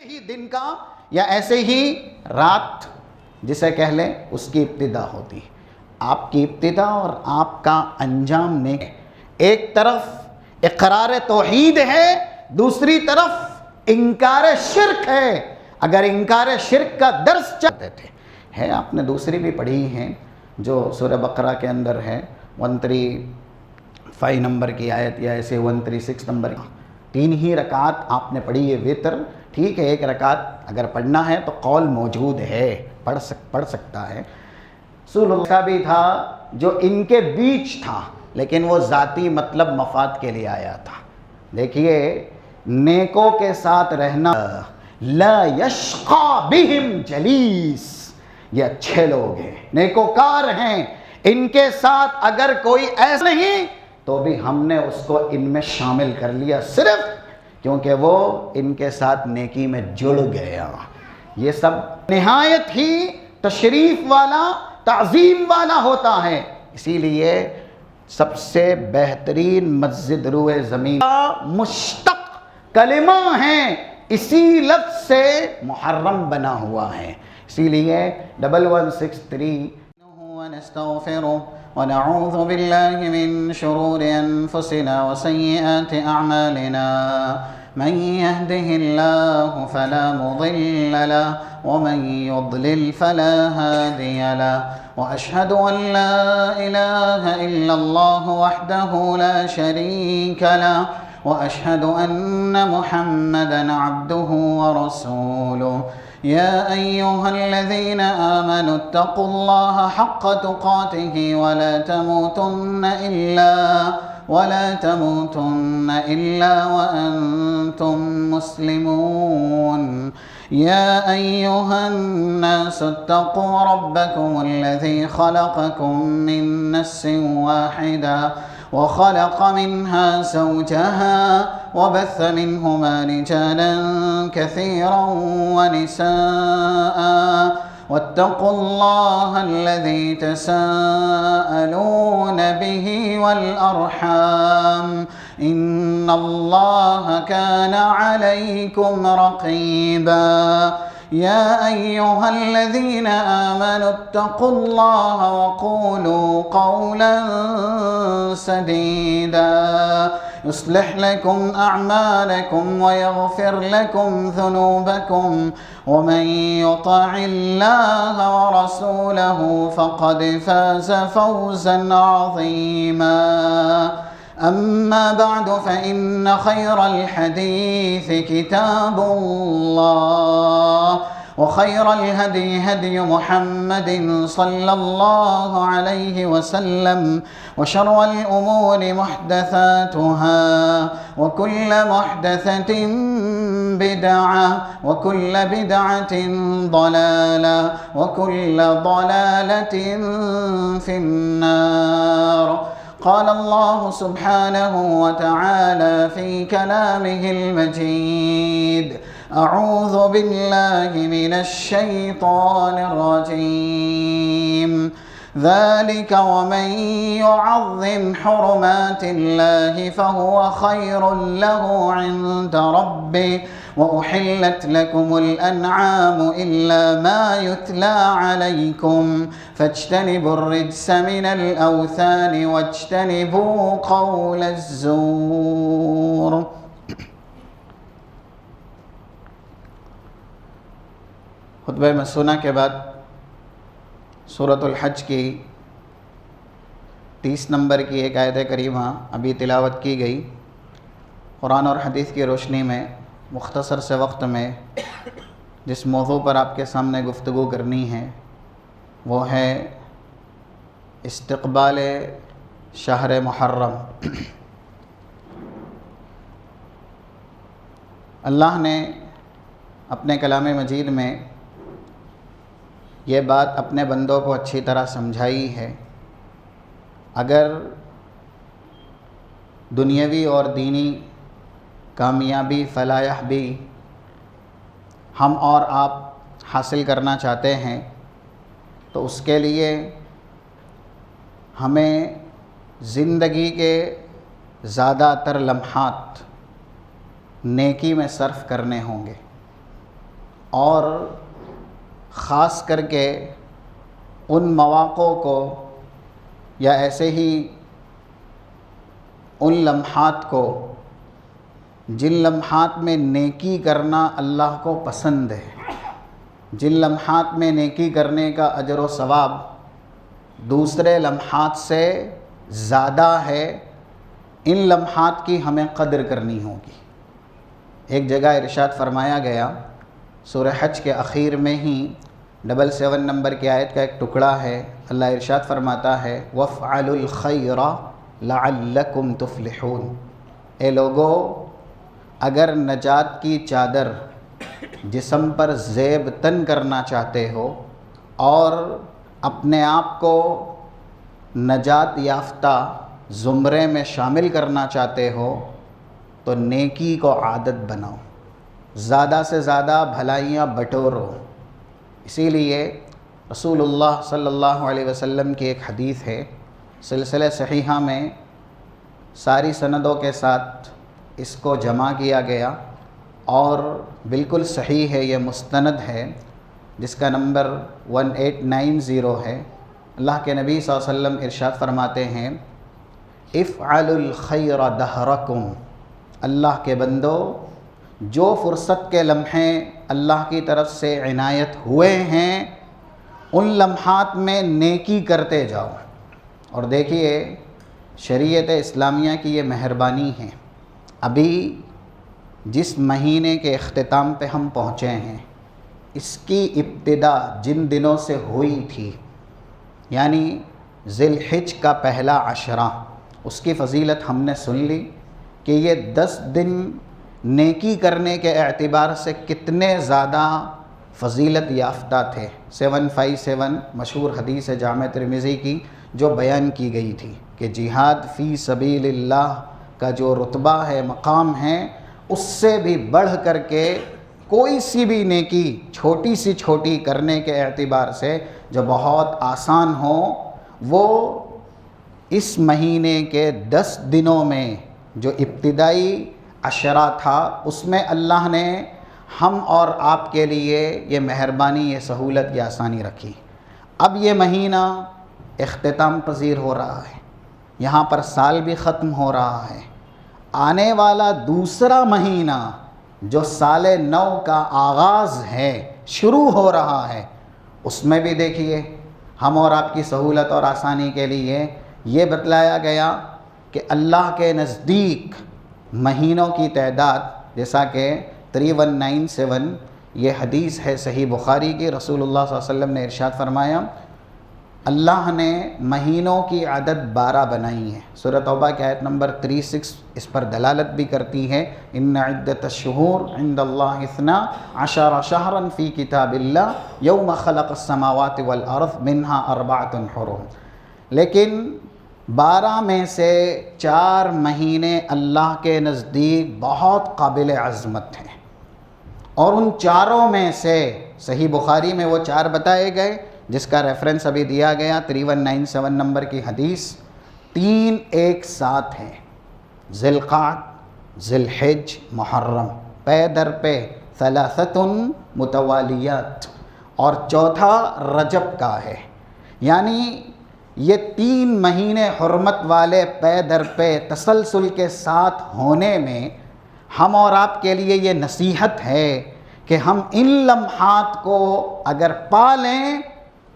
ہی دن کا یا ایسے ہی رات جسے کہہ لیں اس کی ابتدا ہوتی ہے. آپ کی ابتدا اور آپ کا انجام نیک ہے. ایک طرف اقرار توحید ہے، دوسری طرف انکار شرک ہے. اگر انکار شرک کا درس چاہتے تھے ہے، آپ نے دوسری بھی پڑھی ہیں جو سورہ بقرہ کے اندر ہے، 135 نمبر کی آیت یا ایسے 136 نمبر کی. 3 ہی رکعات آپ نے پڑھی ہے وتر. ٹھیک ہے، 1 رکعت اگر پڑھنا ہے تو قول موجود ہے، پڑھ سکتا ہے. رسول اللہ کا بھی تھا جو ان کے بیچ تھا، لیکن وہ ذاتی مطلب مفاد کے لیے آیا تھا. دیکھیے، نیکوں کے ساتھ رہنا، لا یشقا بہم جلیس، یہ اچھے لوگ ہیں، نیکوکار ہیں. ان کے ساتھ اگر کوئی ایسا نہیں تو بھی ہم نے اس کو ان میں شامل کر لیا، صرف کیونکہ وہ ان کے ساتھ نیکی میں جڑ گیا. یہ سب نہایت ہی تشریف والا، تعظیم والا ہوتا ہے. اسی لیے سب سے بہترین مسجد روئے زمین مشتق کلمہ ہیں، اسی لفظ سے محرم بنا ہوا ہے. اسی لیے 1163 ونستغفره ونعوذ بالله من شرور أنفسنا وسيئات أعمالنا. من يهده الله فلا مضل له ومن يضلل فلا هادي له. وأشهد أن لا إله إلا الله وحده لا شريك له. وأشهد أن محمدًا عبده ورسوله. يا أيها الذين آمنوا اتقوا الله حق تقاته ولا تموتن إلا وأنتم مسلمون. يا أيها الناس اتقوا ربكم الذي خلقكم من نفس واحدة وخلق منها زوجها وبث منهما رجالا كثيرا ونساء. واتقوا الله الذي تساءلون به والأرحام إن الله كان عليكم رقيبا. يا أيها الذين آمنوا اتقوا الله وقولوا قولا سديدا يصلح لكم أعمالكم ويغفر لكم ذنوبكم ومن يطع الله ورسوله فقد فاز فوزا عظيما. أما بعد فإن خير الحديث كتاب الله وخير الهدي هدي محمد صلى الله عليه وسلم وشر الأمور محدثاتها وكل محدثة بدعة وكل بدعة ضلالة وكل ضلالة في النار. قال الله سبحانه وتعالى في كلامه المجيد: أعوذ بالله من الشيطان الرجيم. ذلك ومن يعظم حرمات الله فهو خير له عند ربه وأحلت لكم الأنعام إلا ما يتلى عليكم فاجتنبوا الرجس من الأوثان واجتنبوا قول الزور. خطبہ مسنونہ کے بعد سورۃ الحج کی 30 نمبر کی ایک آیت کریمہ ابھی تلاوت کی گئی. قرآن اور حدیث کی روشنی میں مختصر سے وقت میں جس موضوع پر آپ کے سامنے گفتگو کرنی ہے وہ ہے استقبال شہر محرم. اللہ نے اپنے کلام مجید میں یہ بات اپنے بندوں کو اچھی طرح سمجھائی ہے. اگر دنیاوی اور دینی کامیابی فلاح بھی ہم اور آپ حاصل کرنا چاہتے ہیں تو اس کے لیے ہمیں زندگی کے زیادہ تر لمحات نیکی میں صرف کرنے ہوں گے. اور خاص کر کے ان مواقع کو یا ایسے ہی ان لمحات کو جن لمحات میں نیکی کرنا اللہ کو پسند ہے، جن لمحات میں نیکی کرنے کا اجر و ثواب دوسرے لمحات سے زیادہ ہے، ان لمحات کی ہمیں قدر کرنی ہوگی۔ ایک جگہ ارشاد فرمایا گیا، سورہ حج کے اخیر میں ہی 77 نمبر کی آیت کا ایک ٹکڑا ہے، اللہ ارشاد فرماتا ہے وَافْعَلُوا الْخَيْرَ لَعَلَّكُمْ تُفْلِحُونَ۔ اے لوگو، اگر نجات کی چادر جسم پر زیب تن کرنا چاہتے ہو اور اپنے آپ کو نجات یافتہ زمرے میں شامل کرنا چاہتے ہو تو نیکی کو عادت بناؤ، زیادہ سے زیادہ بھلائیاں بٹورو۔ اسی لیے رسول اللہ صلی اللہ علیہ وسلم کی ایک حدیث ہے، سلسلہ صحیحہ میں ساری سندوں کے ساتھ اس کو جمع کیا گیا اور بالکل صحیح ہے، یہ مستند ہے، جس کا نمبر 1890 ہے۔ اللہ کے نبی صلی اللہ علیہ وسلم ارشاد فرماتے ہیں افعلوا الخیر دہرکم، اللہ کے بندو، جو فرصت کے لمحے اللہ کی طرف سے عنایت ہوئے ہیں ان لمحات میں نیکی کرتے جاؤ۔ اور دیکھیے شریعت اسلامیہ کی یہ مہربانی ہے، ابھی جس مہینے کے اختتام پہ ہم پہنچے ہیں اس کی ابتدا جن دنوں سے ہوئی تھی، یعنی ذی الحج کا پہلا عشرہ، اس کی فضیلت ہم نے سن لی کہ یہ 10 دن نیکی کرنے کے اعتبار سے کتنے زیادہ فضیلت یافتہ تھے۔ 757 مشہور حدیث ہے جامع ترمذی کی جو بیان کی گئی تھی کہ جہاد فی سبیل اللہ کا جو رتبہ ہے، مقام ہے، اس سے بھی بڑھ کر کے کوئی سی بھی نیکی چھوٹی سی چھوٹی کرنے کے اعتبار سے جو بہت آسان ہو، وہ اس مہینے کے 10 دنوں میں جو ابتدائی عشرہ تھا اس میں اللہ نے ہم اور آپ کے لیے یہ مہربانی، یہ سہولت، یہ آسانی رکھی۔ اب یہ مہینہ اختتام پذیر ہو رہا ہے، یہاں پر سال بھی ختم ہو رہا ہے، آنے والا دوسرا مہینہ جو سال نو کا آغاز ہے، شروع ہو رہا ہے، اس میں بھی دیکھیے ہم اور آپ کی سہولت اور آسانی کے لیے یہ بتلایا گیا کہ اللہ کے نزدیک مہینوں کی تعداد، جیسا کہ 3197 یہ حدیث ہے صحیح بخاری کی، رسول اللہ صلی اللہ علیہ وسلم نے ارشاد فرمایا اللہ نے مہینوں کی عدد 12 بنائی ہے۔ سورہ توبہ کی آیت نمبر 36 اس پر دلالت بھی کرتی ہے، ان عدت الشہور عند اللہ 12 شہرا فی کتاب اللہ یوم خلق السماوات والارض منہا 4 حرم۔ لیکن 12 میں سے 4 مہینے اللہ کے نزدیک بہت قابل عظمت ہیں، اور ان 4 میں سے صحیح بخاری میں وہ 4 بتائے گئے جس کا ریفرنس ابھی دیا گیا 3197 نمبر کی حدیث، 3 ایک ساتھ ہیں، ذی القعدہ، ذی الحج، محرم، پے در پے 3 متوالیات، اور چوتھا رجب کا ہے۔ یعنی یہ 3 مہینے حرمت والے پے در پے تسلسل کے ساتھ ہونے میں ہم اور آپ کے لیے یہ نصیحت ہے کہ ہم ان لمحات کو اگر پا لیں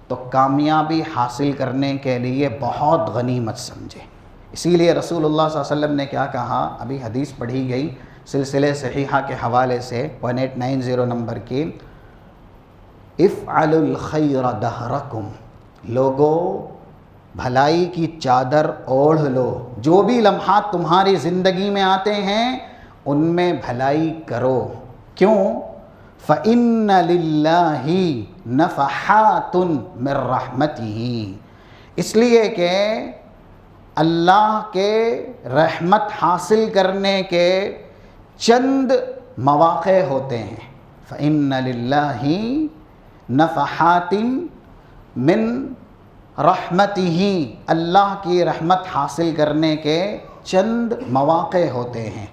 تو کامیابی حاصل کرنے کے لیے بہت غنیمت سمجھیں۔ اسی لیے رسول اللہ صلی اللہ علیہ وسلم نے کیا کہا، ابھی حدیث پڑھی گئی سلسلہ صحیحہ کے حوالے سے 1890 نمبر کی، افعلوا الخیر دہرکم، لوگو بھلائی کی چادر اوڑھ لو، جو بھی لمحات تمہاری زندگی میں آتے ہیں ان میں بھلائی کرو۔ کیوں؟ فَإِنَّ لِلَّهِ نَفَحَاتٌ مِّن رَحْمَتِهِ، اس لیے کہ اللہ کے رحمت حاصل کرنے کے چند مواقع ہوتے ہیں۔ فَإِنَّ لِلَّهِ نَفَحَاتٍ مِّن رحمتِهِ، اللہ کی رحمت حاصل کرنے کے چند مواقع ہوتے ہیں،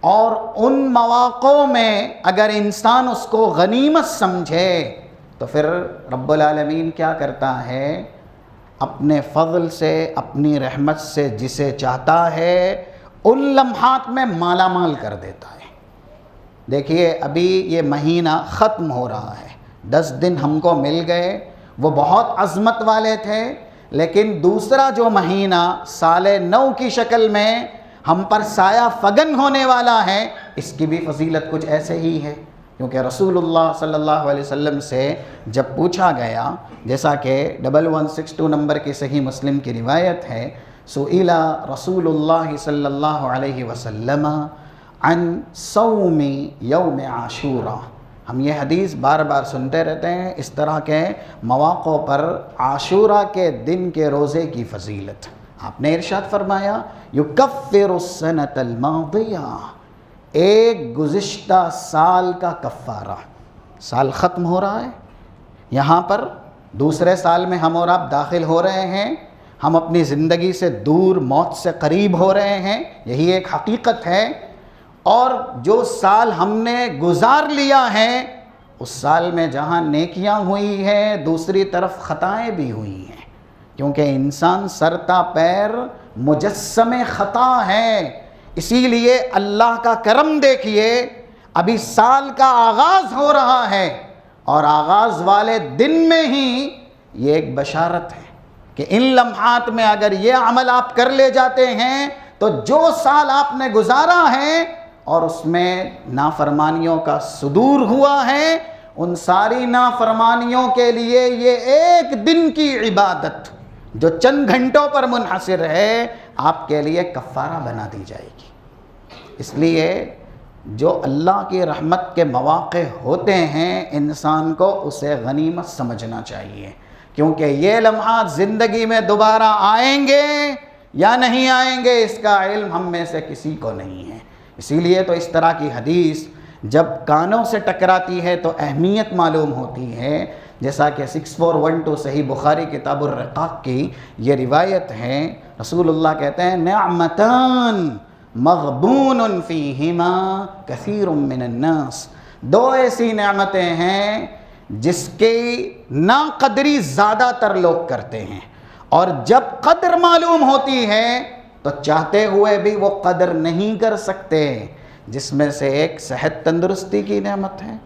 اور ان مواقع میں اگر انسان اس کو غنیمت سمجھے تو پھر رب العالمین کیا کرتا ہے؟ اپنے فضل سے، اپنی رحمت سے جسے چاہتا ہے ان لمحات میں مالا مال کر دیتا ہے۔ دیکھیے ابھی یہ مہینہ ختم ہو رہا ہے، 10 دن ہم کو مل گئے، وہ بہت عظمت والے تھے، لیکن دوسرا جو مہینہ سال نو کی شکل میں ہم پر سایہ فگن ہونے والا ہے، اس کی بھی فضیلت کچھ ایسے ہی ہے۔ کیونکہ رسول اللہ صلی اللہ علیہ وسلم سے جب پوچھا گیا، جیسا کہ 1162 نمبر کی صحیح مسلم کی روایت ہے، سئل رسول اللہ صلی اللہ علیہ وسلم عن صوم یوم عاشوراء۔ ہم یہ حدیث بار بار سنتے رہتے ہیں، اس طرح کے مواقع پر عاشوراء کے دن کے روزے کی فضیلت۔ آپ نے ارشاد فرمایا یکفر السنۃ الماضیہ، ایک گزشتہ سال کا کفارہ۔ سال ختم ہو رہا ہے، یہاں پر دوسرے سال میں ہم اور آپ داخل ہو رہے ہیں، ہم اپنی زندگی سے دور، موت سے قریب ہو رہے ہیں، یہی ایک حقیقت ہے۔ اور جو سال ہم نے گزار لیا ہے، اس سال میں جہاں نیکیاں ہوئی ہیں، دوسری طرف خطائیں بھی ہوئی ہیں، کیونکہ انسان سرتا پیر مجسم خطا ہے۔ اسی لیے اللہ کا کرم دیکھیے، ابھی سال کا آغاز ہو رہا ہے، اور آغاز والے دن میں ہی یہ ایک بشارت ہے کہ ان لمحات میں اگر یہ عمل آپ کر لے جاتے ہیں تو جو سال آپ نے گزارا ہے اور اس میں نافرمانیوں کا صدور ہوا ہے، ان ساری نافرمانیوں کے لیے یہ ایک دن کی عبادت جو چند گھنٹوں پر منحصر ہے، آپ کے لیے کفارہ بنا دی جائے گی۔ اس لیے جو اللہ کی رحمت کے مواقع ہوتے ہیں، انسان کو اسے غنیمت سمجھنا چاہیے، کیونکہ یہ لمحات زندگی میں دوبارہ آئیں گے یا نہیں آئیں گے، اس کا علم ہم میں سے کسی کو نہیں ہے۔ اسی لیے تو اس طرح کی حدیث جب کانوں سے ٹکراتی ہے تو اہمیت معلوم ہوتی ہے۔ جیسا کہ 6412 صحیح بخاری کتاب الرقاق کی یہ روایت ہے، رسول اللہ کہتے ہیں نعمتان مغبون فیہما کثیر من الناس، دو ایسی نعمتیں ہیں جس کی ناقدری زیادہ تر لوگ کرتے ہیں، اور جب قدر معلوم ہوتی ہے تو چاہتے ہوئے بھی وہ قدر نہیں کر سکتے، جس میں سے ایک صحت تندرستی کی نعمت ہے،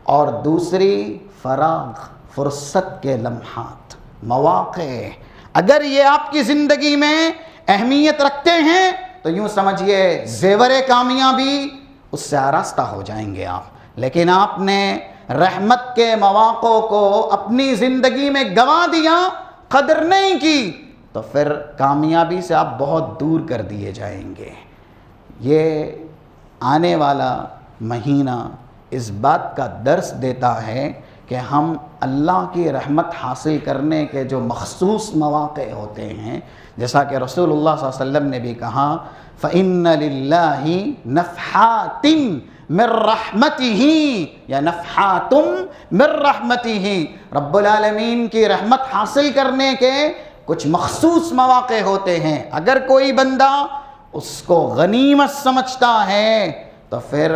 اور دوسری فراغ، فرصت کے لمحات، مواقع۔ اگر یہ آپ کی زندگی میں اہمیت رکھتے ہیں تو یوں سمجھیے زیور کامیابی اس سے آراستہ ہو جائیں گے آپ۔ لیکن آپ نے رحمت کے مواقع کو اپنی زندگی میں گنوا دیا، قدر نہیں کی، تو پھر کامیابی سے آپ بہت دور کر دیے جائیں گے۔ یہ آنے والا مہینہ اس بات کا درس دیتا ہے کہ ہم اللہ کی رحمت حاصل کرنے کے جو مخصوص مواقع ہوتے ہیں، جیسا کہ رسول اللہ صلی اللہ علیہ وسلم نے بھی کہا فَإِنَّ لِلَّهِ نَفْحَاتٍ مِّن رَحْمَتِهِ یا نفحاتم من رحمتہ، رب العالمین کی رحمت حاصل کرنے کے کچھ مخصوص مواقع ہوتے ہیں۔ اگر کوئی بندہ اس کو غنیمت سمجھتا ہے تو پھر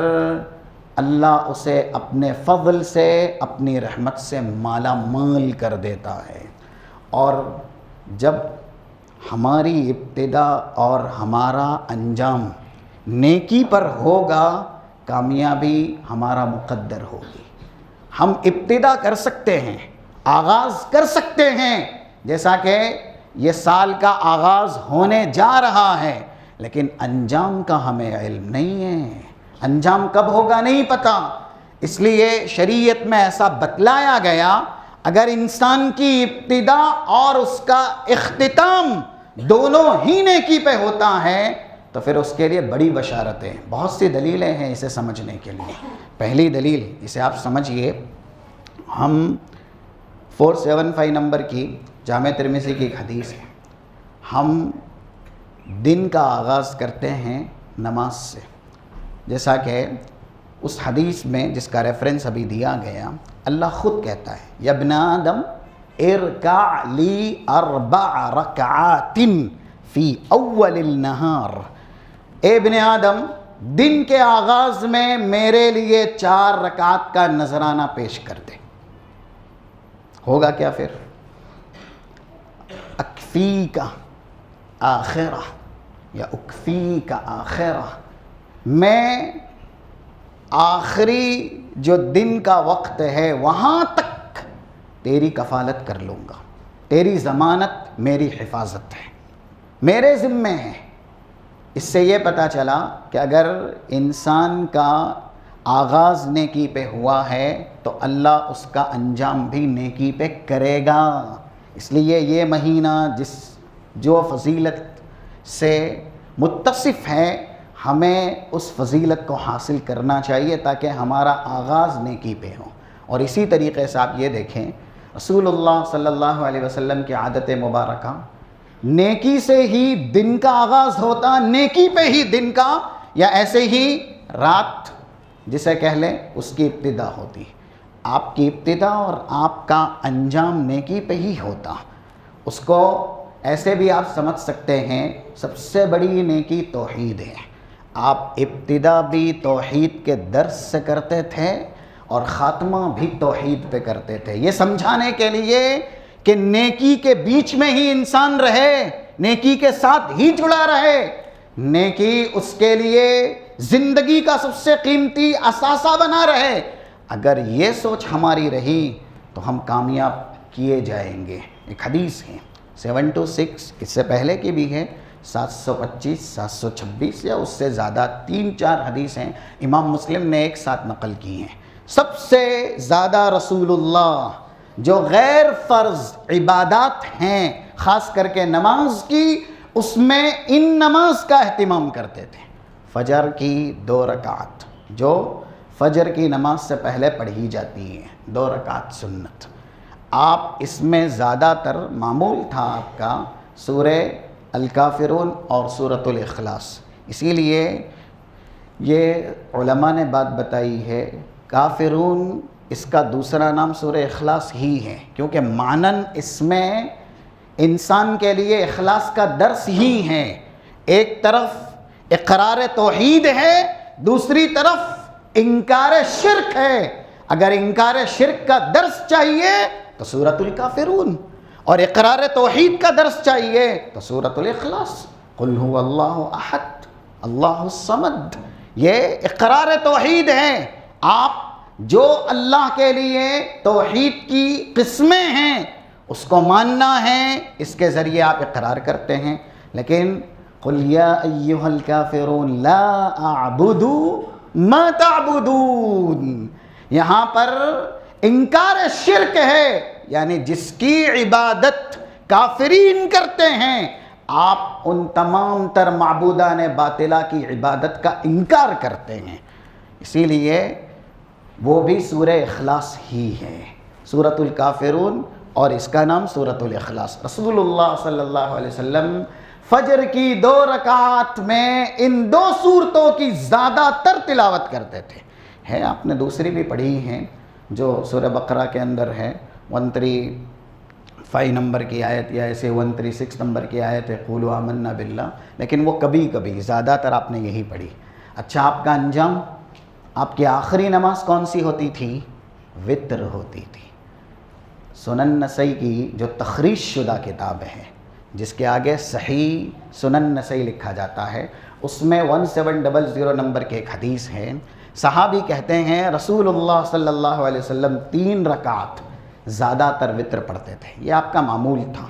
اللہ اسے اپنے فضل سے، اپنی رحمت سے مالا مال کر دیتا ہے۔ اور جب ہماری ابتدا اور ہمارا انجام نیکی پر ہوگا، کامیابی ہمارا مقدر ہوگی۔ ہم ابتدا کر سکتے ہیں، آغاز کر سکتے ہیں، جیسا کہ یہ سال کا آغاز ہونے جا رہا ہے، لیکن انجام کا ہمیں علم نہیں ہے، انجام کب ہوگا نہیں پتہ۔ اس لیے شریعت میں ایسا بتلایا گیا، اگر انسان کی ابتدا اور اس کا اختتام دونوں ہی نیکی پہ ہوتا ہے تو پھر اس کے لیے بڑی بشارتیں، بہت سی دلیلیں ہیں اسے سمجھنے کے لیے۔ پہلی دلیل اسے آپ سمجھیے، ہم 475 نمبر کی جامع ترمذی کی ایک حدیث ہے، ہم دن کا آغاز کرتے ہیں نماز سے، جیسا کہ اس حدیث میں جس کا ریفرنس ابھی دیا گیا، اللہ خود کہتا ہے یا ابن آدم ارکع لی 4 رکعات فی اول النہار، اے ابن آدم دن کے آغاز میں میرے لیے 4 رکعت کا نذرانہ پیش کر دے، ہوگا کیا پھر؟ اکفی کا آخرہ یا اکفی کا آخرہ، میں آخری جو دن کا وقت ہے وہاں تک تیری کفالت کر لوں گا، تیری ضمانت میری حفاظت ہے، میرے ذمے ہے۔ اس سے یہ پتہ چلا کہ اگر انسان کا آغاز نیکی پہ ہوا ہے تو اللہ اس کا انجام بھی نیکی پہ کرے گا۔ اس لیے یہ مہینہ جو فضیلت سے متصف ہے، ہمیں اس فضیلت کو حاصل کرنا چاہیے تاکہ ہمارا آغاز نیکی پہ ہو۔ اور اسی طریقے سے آپ یہ دیکھیں، رسول اللہ صلی اللہ علیہ وسلم کی عادت مبارکہ، نیکی سے ہی دن کا آغاز ہوتا، نیکی پہ ہی دن کا، یا ایسے ہی رات جسے کہہ لیں اس کی ابتدا ہوتی۔ آپ کی ابتدا اور آپ کا انجام نیکی پہ ہی ہوتا۔ اس کو ایسے بھی آپ سمجھ سکتے ہیں، سب سے بڑی نیکی توحید ہے۔ آپ ابتدا بھی توحید کے درس سے کرتے تھے اور خاتمہ بھی توحید پہ کرتے تھے، یہ سمجھانے کے لیے کہ نیکی کے بیچ میں ہی انسان رہے، نیکی کے ساتھ ہی جڑا رہے۔ نیکی اس کے لیے زندگی کا سب سے قیمتی اثاثہ بنا رہے۔ اگر یہ سوچ ہماری رہی تو ہم کامیاب کیے جائیں گے۔ ایک حدیث ہے 726، اس سے پہلے کی بھی ہے 725، 726 یا اس سے زیادہ، 3-4 حدیث ہیں، امام مسلم نے ایک ساتھ نقل کی ہیں۔ سب سے زیادہ رسول اللہ جو غیر فرض عبادات ہیں، خاص کر کے نماز کی، اس میں ان نماز کا اہتمام کرتے تھے۔ فجر کی 2 رکعت جو فجر کی نماز سے پہلے پڑھی جاتی ہیں، 2 رکعت سنت، آپ اس میں زیادہ تر معمول تھا آپ کا سورہ الکافرون اور سورۃ الاخلاص۔ اسی لیے یہ علماء نے بات بتائی ہے، کافرون اس کا دوسرا نام سورہ اخلاص ہی ہے، کیونکہ معنن اس میں انسان کے لیے اخلاص کا درس ہی ہے۔ ایک طرف اقرار توحید ہے، دوسری طرف انکار شرک ہے۔ اگر انکار شرک کا درس چاہیے تو سورۃ الکافرون، اور اقرار توحید کا درس چاہیے تو سورۃ الاخلاص، قل هو اللہ احد اللہ الصمد۔ یہ اقرار توحید ہے، آپ جو اللہ کے لیے توحید کی قسمیں ہیں اس کو ماننا ہے، اس کے ذریعے آپ اقرار کرتے ہیں۔ لیکن قل یا ایھا الکافرون لا اعبد ما تعبدون، یہاں پر انکار شرک ہے، یعنی جس کی عبادت کافرین کرتے ہیں، آپ ان تمام تر معبودان باطلہ کی عبادت کا انکار کرتے ہیں۔ اسی لیے وہ بھی سورہ اخلاص ہی ہے، سورۃ الکافرون اور اس کا نام سورۃ الاخلاص۔ رسول اللہ صلی اللہ علیہ وسلم فجر کی 2 رکعات میں ان 2 سورتوں کی زیادہ تر تلاوت کرتے تھے۔ ہے آپ نے دوسری بھی پڑھی ہیں جو سورہ بقرہ کے اندر ہے، 135 نمبر کی آیت یا ایسے 136 نمبر کی آیت ہے، قولوا آمنا باللہ، لیکن وہ کبھی کبھی، زیادہ تر آپ نے یہی پڑھی۔ اچھا، آپ کا انجام، آپ کی آخری نماز کون سی ہوتی تھی؟ وتر ہوتی تھی۔ سنن نسائی کی جو تخریج شدہ کتاب ہے، جس کے آگے صحیح سنن نسائی لکھا جاتا ہے، اس میں 1700 نمبر کے ایک حدیث ہے، صحابی کہتے ہیں رسول اللہ صلی اللہ علیہ وسلم 3 رکعت زیادہ تر وتر پڑھتے تھے۔ یہ آپ کا معمول تھا،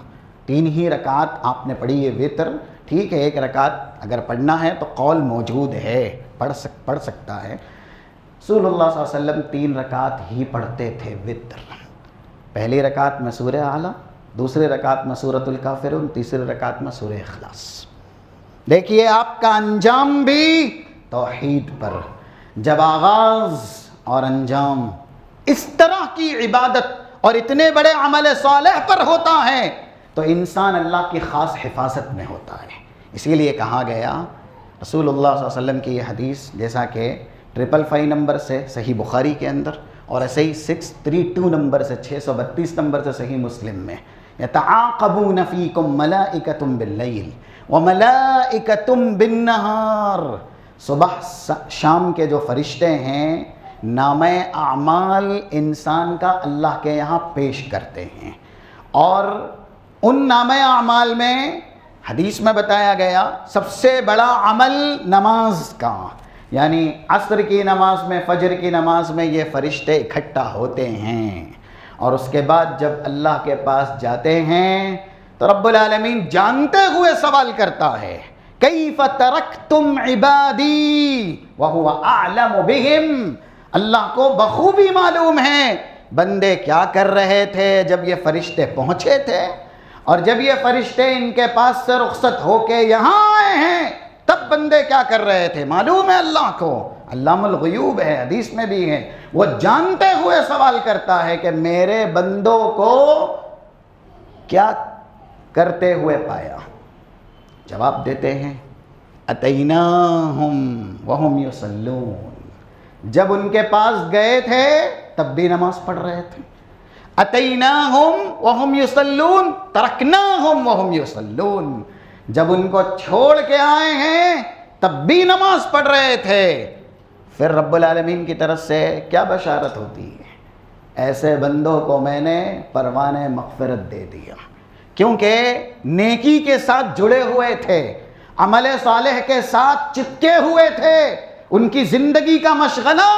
3 ہی رکعت آپ نے پڑھی ہے وتر، ٹھیک ہے، 1 رکعت اگر پڑھنا ہے تو قول موجود ہے، پڑھ سکتا ہے۔ رسول اللہ صلی اللہ علیہ وسلم 3 رکعت ہی پڑھتے تھے وتر، پہلی رکعت میں سورہ اعلیٰ، دوسری رکعت میں سورۃ الکافرون، تیسری رکعت میں سورہ اخلاص۔ دیکھیے آپ کا انجام بھی توحید پر، جب آغاز اور انجام اس طرح کی عبادت اور اتنے بڑے عمل صالح پر ہوتا ہے تو انسان اللہ کی خاص حفاظت میں ہوتا ہے۔ اسی لیے کہا گیا، رسول اللہ صلی اللہ علیہ وسلم کی یہ حدیث جیسا کہ 555 نمبر سے صحیح بخاری کے اندر، اور ایسے ہی 632 نمبر سے 632 نمبر سے صحیح مسلم میں، یتعاقبون فیکم ملائکۃ باللیل وملائکۃ بالنہار، صبح شام کے جو فرشتے ہیں نامہ اعمال انسان کا اللہ کے یہاں پیش کرتے ہیں، اور ان نامہ اعمال میں حدیث میں بتایا گیا سب سے بڑا عمل نماز کا، یعنی عصر کی نماز میں، فجر کی نماز میں یہ فرشتے اکٹھا ہوتے ہیں، اور اس کے بعد جب اللہ کے پاس جاتے ہیں تو رب العالمین جانتے ہوئے سوال کرتا ہے کیف ترکتم عبادی وہو اعلم بہم، اللہ کو بخوبی معلوم ہے بندے کیا کر رہے تھے جب یہ فرشتے پہنچے تھے، اور جب یہ فرشتے ان کے پاس سے رخصت ہو کے یہاں آئے ہیں تب بندے کیا کر رہے تھے، معلوم ہے اللہ کو، علام الغیوب ہے، حدیث میں بھی ہے، وہ جانتے ہوئے سوال کرتا ہے کہ میرے بندوں کو کیا کرتے ہوئے پایا؟ جواب دیتے ہیں اتیناہم وہم یصلون، جب ان کے پاس گئے تھے تب بھی نماز پڑھ رہے تھے، اتیناہم وہم یصلون ترکناہم وہم یصلون، جب ان کو چھوڑ کے آئے ہیں تب بھی نماز پڑھ رہے تھے۔ پھر رب العالمین کی طرف سے کیا بشارت ہوتی ہے؟ ایسے بندوں کو میں نے پروان مغفرت دے دیا، کیونکہ نیکی کے ساتھ جڑے ہوئے تھے، عمل صالح کے ساتھ چپکے ہوئے تھے، ان کی زندگی کا مشغلہ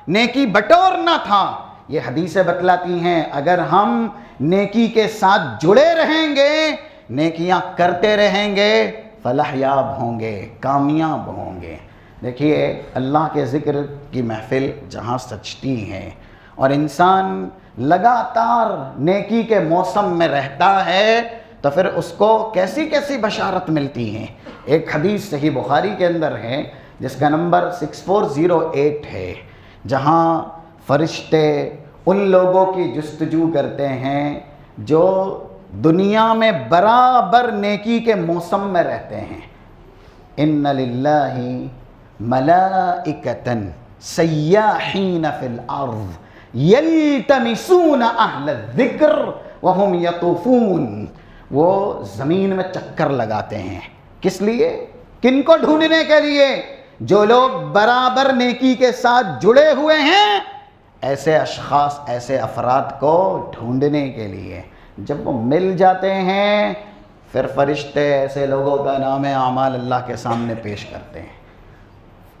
نیکی بٹورنا تھا۔ یہ حدیثیں بتلاتی ہیں اگر ہم نیکی کے ساتھ جڑے رہیں گے، نیکیاں کرتے رہیں گے، فلاح یاب ہوں گے، کامیاب ہوں گے۔ دیکھیے اللہ کے ذکر کی محفل جہاں سجتی ہے اور انسان لگاتار نیکی کے موسم میں رہتا ہے تو پھر اس کو کیسی کیسی بشارت ملتی ہیں۔ ایک حدیث صحیح بخاری کے اندر ہے جس کا نمبر 6408 ہے، جہاں فرشتے ان لوگوں کی جستجو کرتے ہیں جو دنیا میں برابر نیکی کے موسم میں رہتے ہیں۔ ان للہ ملائکۃ سیاحین فی الارض یلتمسون اہل الذکر وہم یطوفون، وہ زمین میں چکر لگاتے ہیں، کس لیے؟ کن کو ڈھونڈنے کے لیے؟ جو لوگ برابر نیکی کے ساتھ جڑے ہوئے ہیں، ایسے اشخاص، ایسے افراد کو ڈھونڈنے کے لیے۔ جب وہ مل جاتے ہیں پھر فرشتے ایسے لوگوں کا نام اعمال اللہ کے سامنے پیش کرتے ہیں۔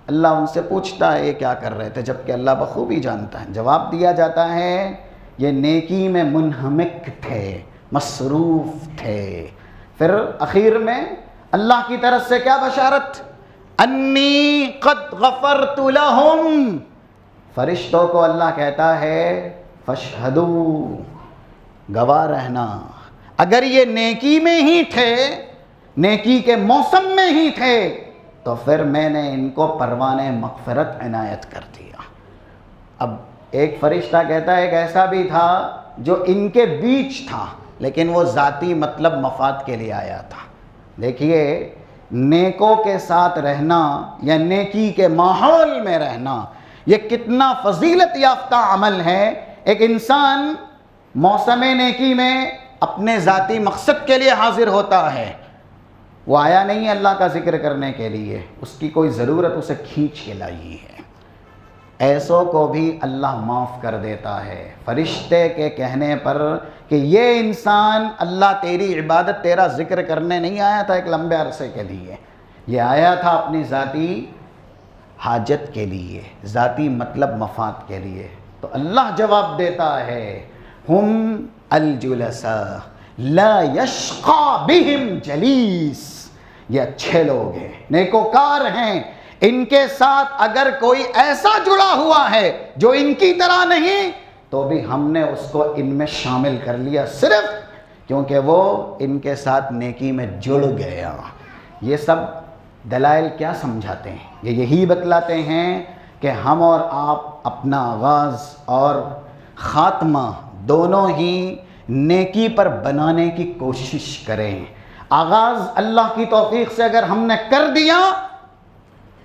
اللہ ان سے پوچھتا ہے یہ کیا کر رہے تھے، جبکہ اللہ بخوبی جانتا ہے۔ جواب دیا جاتا ہے یہ نیکی میں منہمک تھے، مصروف تھے۔ پھر اخیر میں اللہ کی طرف سے کیا بشارت؟ انی قد غفرت لہم، فرشتوں کو اللہ کہتا ہے فاشہدو، گواہ رہنا، اگر یہ نیکی میں ہی تھے، نیکی کے موسم میں ہی تھے تو پھر میں نے ان کو پروان مغفرت عنایت کر دیا۔ اب ایک فرشتہ کہتا ہے ایک ایسا بھی تھا جو ان کے بیچ تھا لیکن وہ ذاتی مطلب مفاد کے لیے آیا تھا۔ دیکھیے نیکوں کے ساتھ رہنا یا نیکی کے ماحول میں رہنا یہ کتنا فضیلت یافتہ عمل ہے۔ ایک انسان موسم نیکی میں اپنے ذاتی مقصد کے لیے حاضر ہوتا ہے، وہ آیا نہیں اللہ کا ذکر کرنے کے لیے، اس کی کوئی ضرورت اسے کھینچ کے لائی ہے، ایسوں کو بھی اللہ معاف کر دیتا ہے فرشتے کے کہنے پر کہ یہ انسان اللہ تیری عبادت، تیرا ذکر کرنے نہیں آیا تھا ایک لمبے عرصے کے لیے، یہ آیا تھا اپنی ذاتی حاجت کے لیے، ذاتی مطلب مفاد کے لیے۔ تو اللہ جواب دیتا ہے ہم الجلساء لا یشقی بہم جلیس، یہ اچھے لوگ ہیں، نیکوکار ہیں، ان کے ساتھ اگر کوئی ایسا جڑا ہوا ہے جو ان کی طرح نہیں تو بھی ہم نے اس کو ان میں شامل کر لیا، صرف کیونکہ وہ ان کے ساتھ نیکی میں جڑ گیا۔ یہ سب دلائل کیا سمجھاتے ہیں؟ یہ یہی بتلاتے ہیں کہ ہم اور آپ اپنا آغاز اور خاتمہ دونوں ہی نیکی پر بنانے کی کوشش کریں۔ آغاز اللہ کی توفیق سے اگر ہم نے کر دیا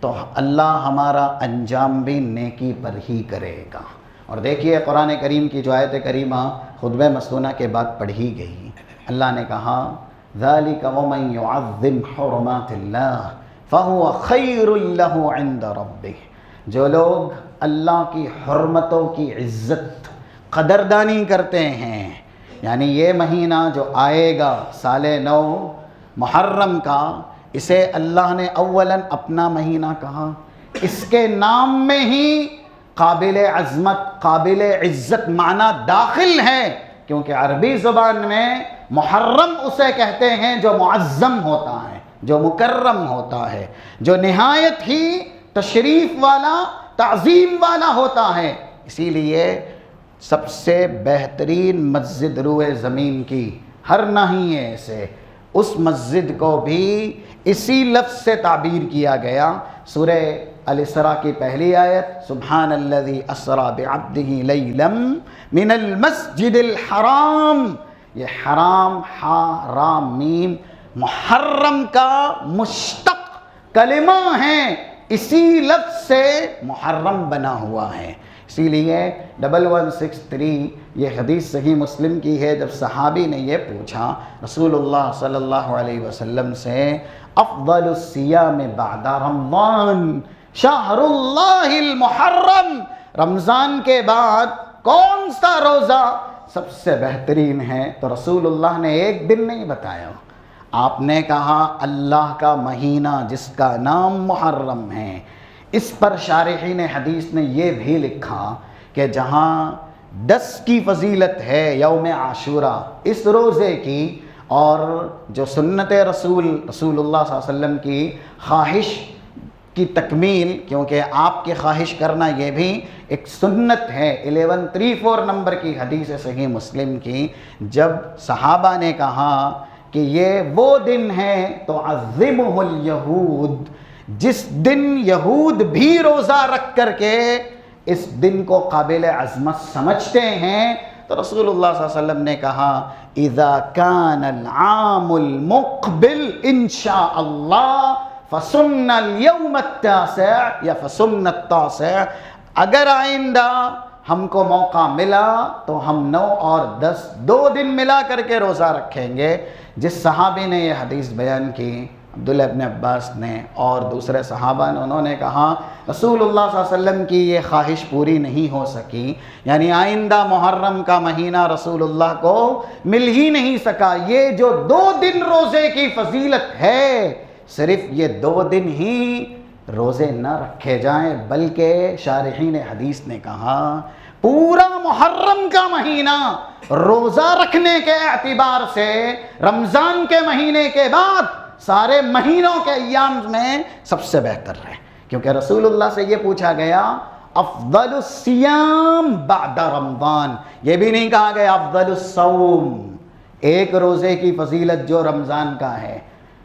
تو اللہ ہمارا انجام بھی نیکی پر ہی کرے گا۔ اور دیکھیے قرآن کریم کی جو آیت کریمہ خطبہ مسنونہ کے بعد پڑھی گئی، اللہ نے کہا ذَلِكَ وَمَن يُعَظِّمْ حُرُمَاتِ اللَّهِ فَهُوَ خَيْرٌ لَهُ عِنْدَ رَبِّهِ، جو لوگ اللہ کی حرمتوں کی عزت قدردانی کرتے ہیں، یعنی یہ مہینہ جو آئے گا سال نو محرم کا، اسے اللہ نے اولاً اپنا مہینہ کہا، اس کے نام میں ہی قابل عظمت قابل عزت معنی داخل ہے، کیونکہ عربی زبان میں محرم اسے کہتے ہیں جو معظم ہوتا ہے، جو مکرم ہوتا ہے، جو نہایت ہی تشریف والا تعظیم والا ہوتا ہے۔ اسی لیے سب سے بہترین مسجد روئے زمین کی ہر ناحیے سے، اس مسجد کو بھی اسی لفظ سے تعبیر کیا گیا۔ سورہ الاسراء کی پہلی آیت، سبحان الذی اسری بعبدہ لیلا من المسجد الحرام، یہ حرام ہا رام میم محرم کا مشتق کلمہ ہے، اسی لفظ سے محرم بنا ہوا ہے۔ اسی لیے 1163 یہ حدیث صحیح مسلم کی ہے، جب صحابی نے یہ پوچھا رسول اللہ صلی اللہ علیہ وسلم سے، افضل الصیام بعد رمضان شہر اللہ المحرم، رمضان کے بعد کون سا روزہ سب سے بہترین ہے؟ تو رسول اللہ نے ایک دن نہیں بتایا، آپ نے کہا اللہ کا مہینہ جس کا نام محرم ہے۔ اس پر شارحین حدیث نے یہ بھی لکھا کہ جہاں 10 کی فضیلت ہے یوم عاشورہ اس روزے کی، اور جو سنت رسول اللہ صلی اللہ علیہ وسلم کی خواہش کی تکمیل، کیونکہ آپ کی خواہش کرنا یہ بھی ایک سنت ہے۔ 1134 نمبر کی حدیث صحیح مسلم کی، جب صحابہ نے کہا کہ یہ وہ دن ہے تو عظمہ الیہود، جس دن یہود بھی روزہ رکھ کر کے اس دن کو قابل عظمت سمجھتے ہیں، تو رسول اللہ صلی اللہ علیہ وسلم نے کہا اذا کان العام المقبل انشاء اللہ فسن اليوم التاسع یا فسن التاسع، اگر آئندہ ہم کو موقع ملا تو ہم 9 اور 10 2 دن ملا کر کے روزہ رکھیں گے۔ جس صحابی نے یہ حدیث بیان کی، عبداللہ ابن عباس نے اور دوسرے صحابہ نے، انہوں نے کہا رسول اللہ صلی اللہ علیہ وسلم کی یہ خواہش پوری نہیں ہو سکی، یعنی آئندہ محرم کا مہینہ رسول اللہ کو مل ہی نہیں سکا۔ یہ جو 2 دن روزے کی فضیلت ہے، صرف یہ 2 دن ہی روزے نہ رکھے جائیں، بلکہ شارحین حدیث نے کہا پورا محرم کا مہینہ روزہ رکھنے کے اعتبار سے رمضان کے مہینے کے بعد سارے مہینوں کے ایام میں سب سے بہتر ہے، کیونکہ رسول اللہ سے یہ پوچھا گیا افضل الصیام بعد رمضان، یہ بھی نہیں کہا گیا افضل الصوم، ایک روزے کی فضیلت جو رمضان کا ہے،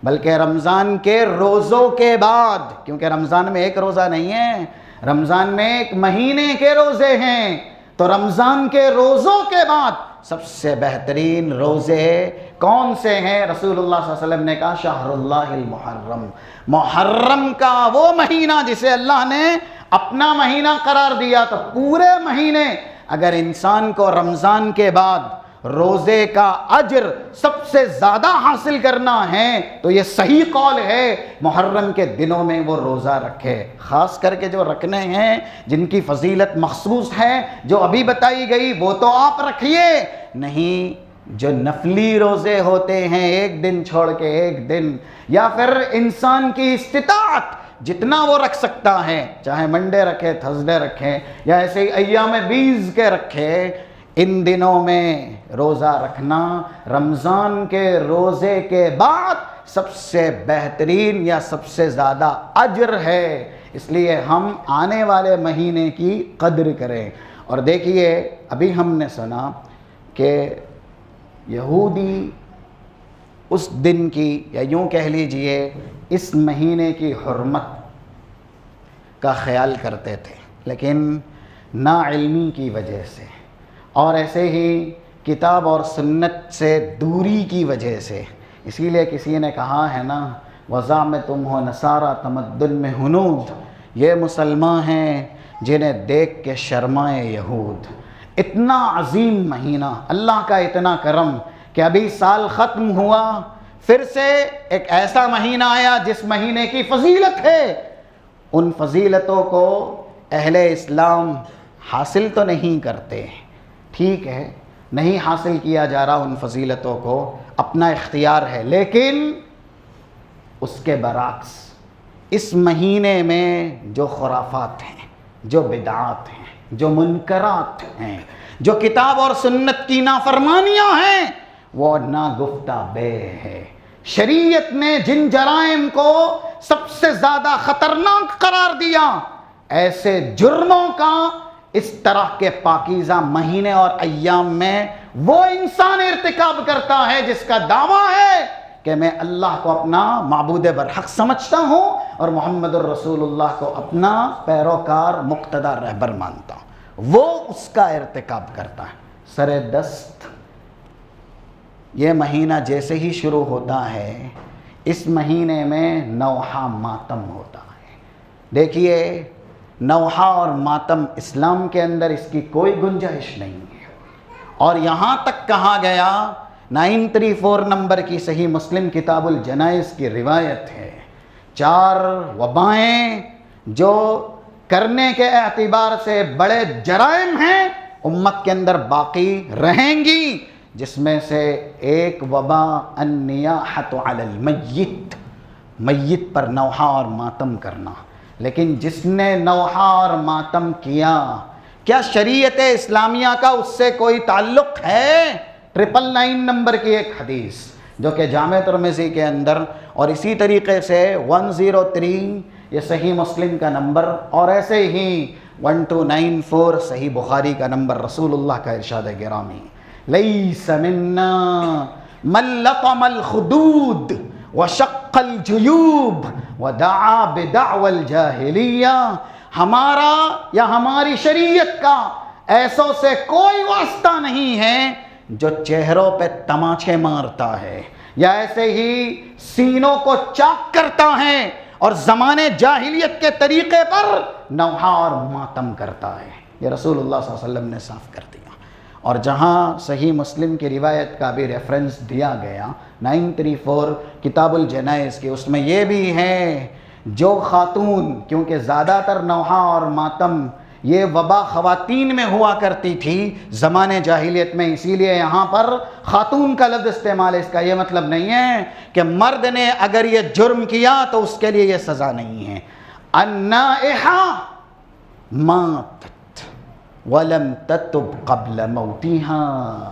بلکہ رمضان کے روزوں کے بعد، کیونکہ رمضان میں ایک روزہ نہیں ہے، رمضان میں ایک مہینے کے روزے ہیں، تو رمضان کے روزوں کے بعد سب سے بہترین روزے کون سے ہیں؟ رسول اللہ صلی اللہ علیہ وسلم نے کہا شہر اللہ المحرم، محرم کا وہ مہینہ جسے اللہ نے اپنا مہینہ قرار دیا۔ تو پورے مہینے اگر انسان کو رمضان کے بعد روزے کا اجر سب سے زیادہ حاصل کرنا ہے تو یہ صحیح قول ہے محرم کے دنوں میں وہ روزہ رکھے، خاص کر کے جو رکھنے ہیں جن کی فضیلت مخصوص ہے جو ابھی بتائی گئی وہ تو آپ رکھیے، نہیں جو نفلی روزے ہوتے ہیں ایک دن چھوڑ کے ایک دن، یا پھر انسان کی استطاعت جتنا وہ رکھ سکتا ہے، چاہے منڈے رکھے تھرسڈے رکھے یا ایسے ہی ایام بیز کے رکھے، ان دنوں میں روزہ رکھنا رمضان کے روزے کے بعد سب سے بہترین یا سب سے زیادہ اجر ہے، اس لیے ہم آنے والے مہینے کی قدر کریں۔ اور دیکھیے ابھی ہم نے سنا کہ یہودی اس دن کی یا یوں کہہ لیجئے اس مہینے کی حرمت کا خیال کرتے تھے، لیکن ناعلمی کی وجہ سے اور ایسے ہی کتاب اور سنت سے دوری کی وجہ سے، اسی لیے کسی نے کہا ہے نا وضع میں تم ہو نصارہ تمدن میں ہنود، یہ مسلمان ہیں جنہیں دیکھ کے شرمائے یہود۔ اتنا عظیم مہینہ، اللہ کا اتنا کرم کہ ابھی سال ختم ہوا، پھر سے ایک ایسا مہینہ آیا جس مہینے کی فضیلت ہے، ان فضیلتوں کو اہل اسلام حاصل تو نہیں کرتے، ٹھیک ہے نہیں حاصل کیا جا رہا ان فضیلتوں کو، اپنا اختیار ہے، لیکن اس کے برعکس اس مہینے میں جو خرافات ہیں، جو بدعات ہیں، جو منکرات ہیں، جو کتاب اور سنت کی نافرمانیاں ہیں، وہ ناگفتہ بے ہے۔ شریعت نے جن جرائم کو سب سے زیادہ خطرناک قرار دیا، ایسے جرموں کا اس طرح کے پاکیزہ مہینے اور ایام میں وہ انسان ارتکاب کرتا ہے جس کا دعویٰ ہے کہ میں اللہ کو اپنا معبود برحق سمجھتا ہوں اور محمد الرسول اللہ کو اپنا پیروکار مقتدی رہبر مانتا ہوں، وہ اس کا ارتکاب کرتا ہے۔ سر دست یہ مہینہ جیسے ہی شروع ہوتا ہے، اس مہینے میں نوحہ ماتم ہوتا ہے۔ دیکھیے نوحہ اور ماتم اسلام کے اندر اس کی کوئی گنجائش نہیں ہے، اور یہاں تک کہا گیا 934 نمبر کی صحیح مسلم کتاب الجنائز کی روایت ہے، 4 وبائیں جو کرنے کے اعتبار سے بڑے جرائم ہیں امت کے اندر باقی رہیں گی، جس میں سے ایک وبا النیاحۃ علی المیت، میت پر نوحہ اور ماتم کرنا۔ لیکن جس نے نوحہ اور ماتم کیا شریعت اسلامیہ کا اس سے کوئی تعلق ہے؟ 999 نمبر کی ایک حدیث جو کہ جامع ترمذی کے اندر، اور اسی طریقے سے 103 یہ صحیح مسلم کا نمبر، اور ایسے ہی 1294 صحیح بخاری کا نمبر، رسول اللہ کا ارشاد گرامی، لیس منا من لطم الخدود وشق الجیوب ودعا بدعوى الجاہلیہ، ہمارا یا ہماری شریعت کا ایسوں سے کوئی واسطہ نہیں ہے جو چہروں پہ تماچے مارتا ہے یا ایسے ہی سینوں کو چاک کرتا ہے اور زمانے جاہلیت کے طریقے پر نوحہ اور ماتم کرتا ہے۔ یہ رسول اللہ صلی اللہ علیہ وسلم نے صاف کر دیا۔ اور جہاں صحیح مسلم کی روایت کا بھی ریفرنس دیا گیا 934 کتاب الجنائز کی، اس میں یہ بھی ہے جو خاتون، کیونکہ زیادہ تر نوحہ اور ماتم یہ وبا خواتین میں ہوا کرتی تھی زمانے جاہلیت میں، اسی لیے یہاں پر خاتون کا لفظ استعمال ہے۔ اس کا یہ مطلب نہیں ہے کہ مرد نے اگر یہ جرم کیا تو اس کے لیے یہ سزا نہیں ہے۔ النائحہ ماتت وَلَمْ تَتُبْ قَبْلَ مَوْتِهَا،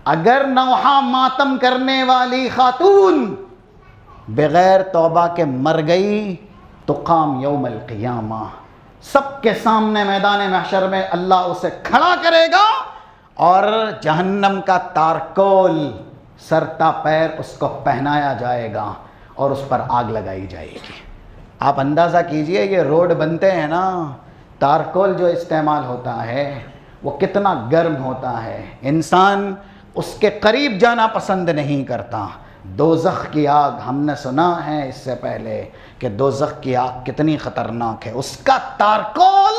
اگر نوحہ ماتم کرنے والی خاتون بغیر توبہ کے مر گئی تو قام یوم القیامہ، سب کے سامنے میدان محشر میں اللہ اسے کھڑا کرے گا اور جہنم کا تارکول سرتا پیر اس کو پہنایا جائے گا اور اس پر آگ لگائی جائے گی۔ آپ اندازہ کیجئے یہ روڈ بنتے ہیں نا، تارکول جو استعمال ہوتا ہے وہ کتنا گرم ہوتا ہے، انسان اس کے قریب جانا پسند نہیں کرتا۔ دوزخ کی آگ ہم نے سنا ہے اس سے پہلے کہ دوزخ کی آگ کتنی خطرناک ہے، اس کا تارکول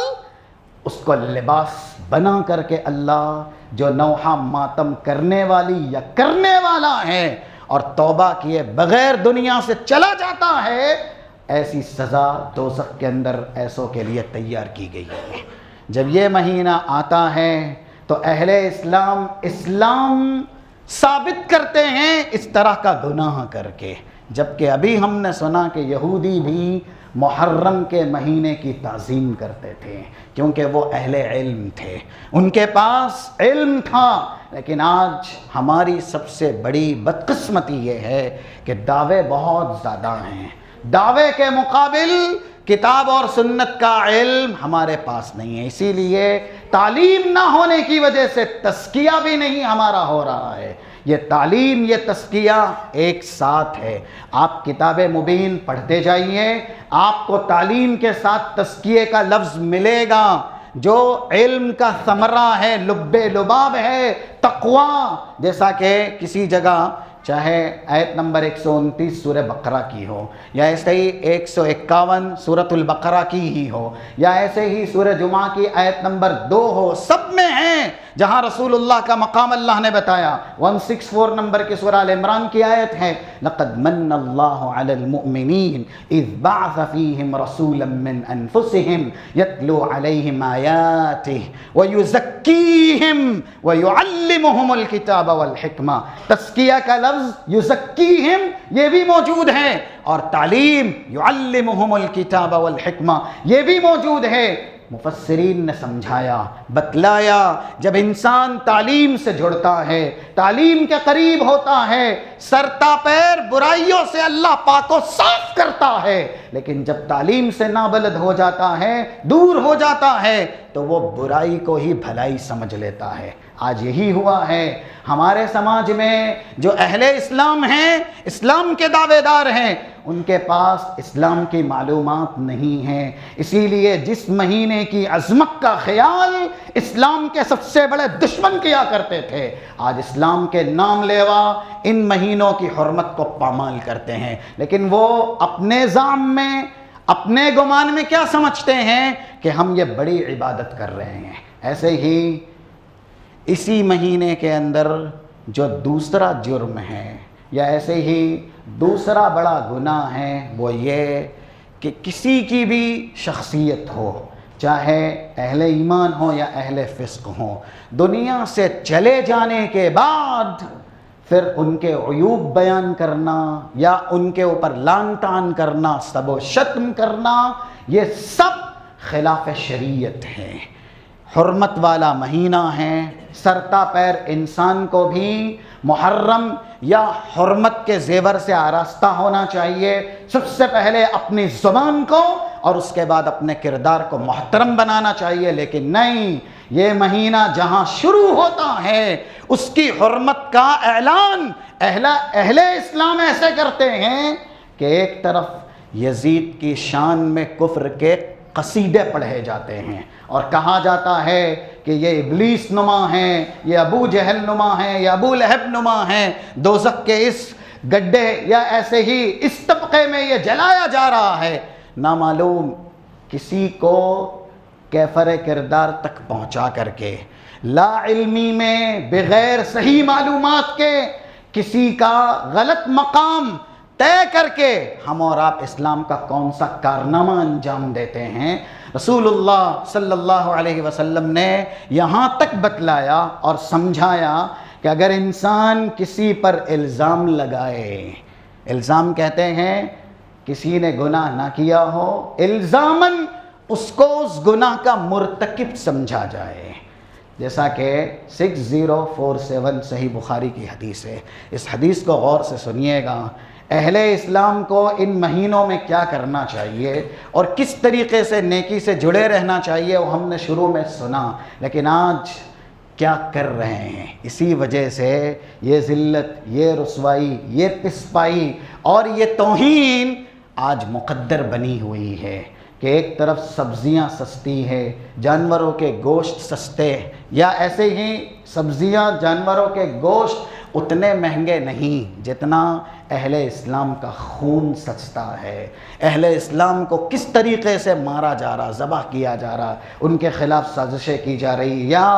اس کو لباس بنا کر کے اللہ جو نوحہ ماتم کرنے والی یا کرنے والا ہے اور توبہ کیے بغیر دنیا سے چلا جاتا ہے، ایسی سزا دوزخ کے اندر ایسوں کے لیے تیار کی گئی ہے۔ جب یہ مہینہ آتا ہے تو اہل اسلام ثابت کرتے ہیں اس طرح کا گناہ کر کے، جبکہ ابھی ہم نے سنا کہ یہودی بھی محرم کے مہینے کی تعظیم کرتے تھے کیونکہ وہ اہل علم تھے، ان کے پاس علم تھا۔ لیکن آج ہماری سب سے بڑی بدقسمتی یہ ہے کہ دعوے بہت زیادہ ہیں، دعوے کے مقابل کتاب اور سنت کا علم ہمارے پاس نہیں ہے، اسی لیے تعلیم نہ ہونے کی وجہ سے تزکیہ بھی نہیں ہمارا ہو رہا ہے۔ یہ تعلیم، یہ تزکیہ ایک ساتھ ہے۔ آپ کتاب مبین پڑھتے جائیے، آپ کو تعلیم کے ساتھ تزکیے کا لفظ ملے گا، جو علم کا ثمرہ ہے، لب لباب ہے، تقوی، جیسا کہ کسی جگہ چاہے آیت نمبر 129 سورہ بقرہ کی ہو، یا ایسے ہی 151 سورۃ البقرہ کی ہی ہو، یا ایسے ہی سورہ جمعہ کی آیت نمبر 2 ہو، سب میں ہیں جہاں رسول اللہ کا مقام اللہ نے بتایا۔ 164 نمبر کی سورہ آل عمران کی آیت ہے، لَقَدْ مَنَّ اللَّهُ عَلَى الْمُؤْمِنِينَ إِذْ بَعَثَ فِيهِمْ رَسُولًا مِّنْ أَنفُسِهِمْ يَتْلُو عَلَيْهِمْ آيَاتِهِ وَيُزَكِّيهِمْ وَيُعَلِّمُهُمُ الْكِتَابَ وَالْحِكْمَةَ۔ تزکیہ کا لفظ یزکیہم یہ بھی موجود ہے، اور تعلیم یعلمہم الکتاب والحکمہ یہ بھی موجود ہے۔ مفسرین نے سمجھایا، بتلایا، جب انسان تعلیم سے جڑتا ہے، تعلیم کے قریب ہوتا ہے، سرتا پیر برائیوں سے اللہ پاک کو صاف کرتا ہے، لیکن جب تعلیم سے نابلد ہو جاتا ہے، دور ہو جاتا ہے، تو وہ برائی کو ہی بھلائی سمجھ لیتا ہے۔ آج یہی ہوا ہے ہمارے سماج میں، جو اہل اسلام ہیں، اسلام کے دعوے دار ہیں، ان کے پاس اسلام کی معلومات نہیں ہیں، اسی لیے جس مہینے کی عظمت کا خیال اسلام کے سب سے بڑے دشمن کیا کرتے تھے، آج اسلام کے نام لیوا ان مہینوں کی حرمت کو پامال کرتے ہیں، لیکن وہ اپنے ذام میں، اپنے گمان میں کیا سمجھتے ہیں کہ ہم یہ بڑی عبادت کر رہے ہیں۔ ایسے ہی اسی مہینے کے اندر جو دوسرا جرم ہے، یا ایسے ہی دوسرا بڑا گناہ ہے، وہ یہ کہ کسی کی بھی شخصیت ہو، چاہے اہل ایمان ہو یا اہل فسق ہو، دنیا سے چلے جانے کے بعد پھر ان کے عیوب بیان کرنا یا ان کے اوپر لعن طعن کرنا، سب و شتم کرنا، یہ سب خلاف شریعت ہے۔ حرمت والا مہینہ ہے، سرتا پیر انسان کو بھی محرم یا حرمت کے زیور سے آراستہ ہونا چاہیے، سب سے پہلے اپنی زبان کو اور اس کے بعد اپنے کردار کو محترم بنانا چاہیے، لیکن نہیں، یہ مہینہ جہاں شروع ہوتا ہے اس کی حرمت کا اعلان اہل اسلام ایسے کرتے ہیں کہ ایک طرف یزید کی شان میں کفر کے قصیدے پڑھے جاتے ہیں اور کہا جاتا ہے کہ یہ ابلیس نما ہیں، یہ ابو جہل نما ہیں، یہ ابو لہب نما ہیں، دوزخ کے اس گڈھے یا ایسے ہی اس طبقے میں یہ جلایا جا رہا ہے۔ نامعلوم کسی کو کیفر کردار تک پہنچا کر کے، لا علمی میں بغیر صحیح معلومات کے کسی کا غلط مقام طے کر کے ہم اور آپ اسلام کا کون سا کارنامہ انجام دیتے ہیں۔ رسول اللہ صلی اللہ علیہ وسلم نے یہاں تک بتلایا اور سمجھایا کہ اگر انسان کسی پر الزام لگائے، الزام کہتے ہیں کسی نے گناہ نہ کیا ہو، الزاماً اس کو اس گناہ کا مرتکب سمجھا جائے، جیسا کہ 6047 صحیح بخاری کی حدیث ہے۔ اس حدیث کو غور سے سنیے گا۔ اہل اسلام کو ان مہینوں میں کیا کرنا چاہیے اور کس طریقے سے نیکی سے جڑے رہنا چاہیے وہ ہم نے شروع میں سنا، لیکن آج کیا کر رہے ہیں؟ اسی وجہ سے یہ ذلت، یہ رسوائی، یہ پسپائی اور یہ توہین آج مقدر بنی ہوئی ہے کہ ایک طرف سبزیاں سستی ہے، جانوروں کے گوشت سستے، یا ایسے ہی سبزیاں، جانوروں کے گوشت اتنے مہنگے نہیں جتنا اہل اسلام کا خون سستا ہے۔ اہل اسلام کو کس طریقے سے مارا جا رہا، ذبح کیا جا رہا، ان کے خلاف سازشیں کی جا رہی یا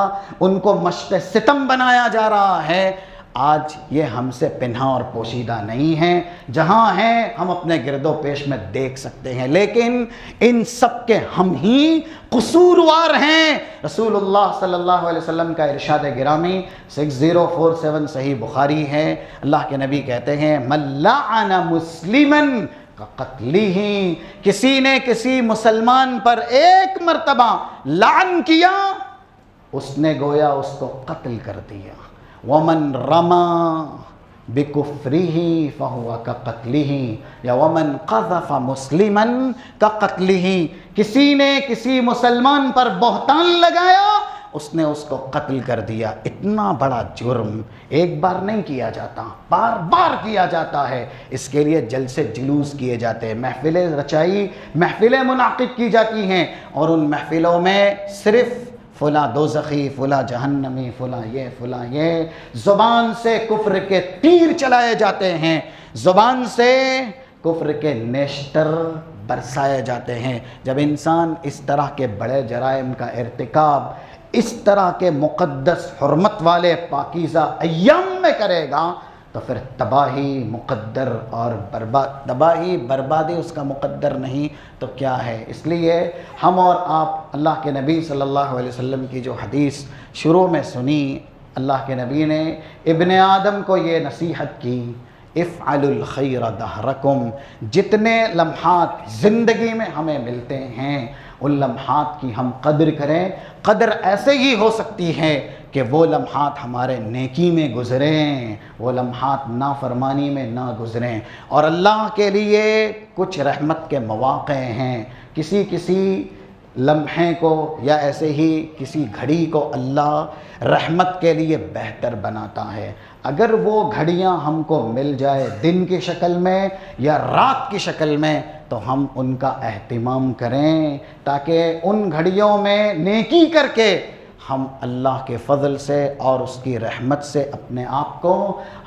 ان کو مشت ستم بنایا جا رہا ہے، آج یہ ہم سے پنہا اور پوشیدہ نہیں ہیں، جہاں ہیں ہم اپنے گرد و پیش میں دیکھ سکتے ہیں، لیکن ان سب کے ہم ہی قصوروار ہیں۔ رسول اللہ صلی اللہ علیہ وسلم کا ارشاد گرامی 6047 صحیح بخاری ہے، اللہ کے نبی کہتے ہیں من لعن مسلمن کا قتلی ہی، کسی نے کسی مسلمان پر ایک مرتبہ لعن کیا، اس نے گویا اس کو قتل کر دیا۔ ومن رما بکفرہ فہو کقتلہ، یا ومن قذف مسلما کقتلہ، کسی نے کسی مسلمان پر بہتان لگایا، اس نے اس کو قتل کر دیا۔ اتنا بڑا جرم ایک بار نہیں کیا جاتا، بار بار کیا جاتا ہے۔ اس کے لیے جلسے جلوس کیے جاتے ہیں، محفلیں رچائی، محفلیں منعقد کی جاتی ہیں، اور ان محفلوں میں صرف فلاں دوزخی، فلاں جہنمی، فلاں یہ زبان سے کفر کے تیر چلائے جاتے ہیں، زبان سے کفر کے نیشتر برسائے جاتے ہیں۔ جب انسان اس طرح کے بڑے جرائم کا ارتکاب اس طرح کے مقدس حرمت والے پاکیزہ ایام میں کرے گا تو پھر تباہی مقدر اور تباہی بربادی اس کا مقدر نہیں تو کیا ہے۔ اس لیے ہم اور آپ اللہ کے نبی صلی اللہ علیہ وسلم کی جو حدیث شروع میں سنی، اللہ کے نبی نے ابن آدم کو یہ نصیحت کی، افعلوا الخیر دہرکم، جتنے لمحات زندگی میں ہمیں ملتے ہیں ان لمحات کی ہم قدر کریں۔ قدر ایسے ہی ہو سکتی ہے کہ وہ لمحات ہمارے نیکی میں گزریں، وہ لمحات نافرمانی میں نہ گزریں، اور اللہ کے لیے کچھ رحمت کے مواقع ہیں۔ کسی لمحے کو یا ایسے ہی کسی گھڑی کو اللہ رحمت کے لیے بہتر بناتا ہے۔ اگر وہ گھڑیاں ہم کو مل جائے دن کی شکل میں یا رات کی شکل میں تو ہم ان کا اہتمام کریں، تاکہ ان گھڑیوں میں نیکی کر کے ہم اللہ کے فضل سے اور اس کی رحمت سے اپنے آپ کو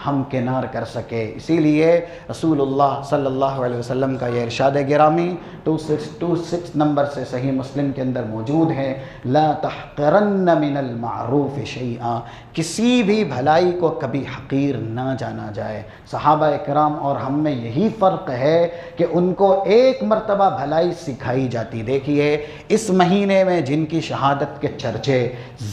ہم کنار کر سکے۔ اسی لیے رسول اللہ صلی اللہ علیہ وسلم کا یہ ارشاد گرامی 2626 نمبر سے صحیح مسلم کے اندر موجود ہے، لا تحقرن من المعروف شیئا، کسی بھی بھلائی کو کبھی حقیر نہ جانا جائے۔ صحابہ اکرام اور ہم میں یہی فرق ہے کہ ان کو ایک مرتبہ بھلائی سکھائی جاتی۔ دیکھیے اس مہینے میں جن کی شہادت کے چرچے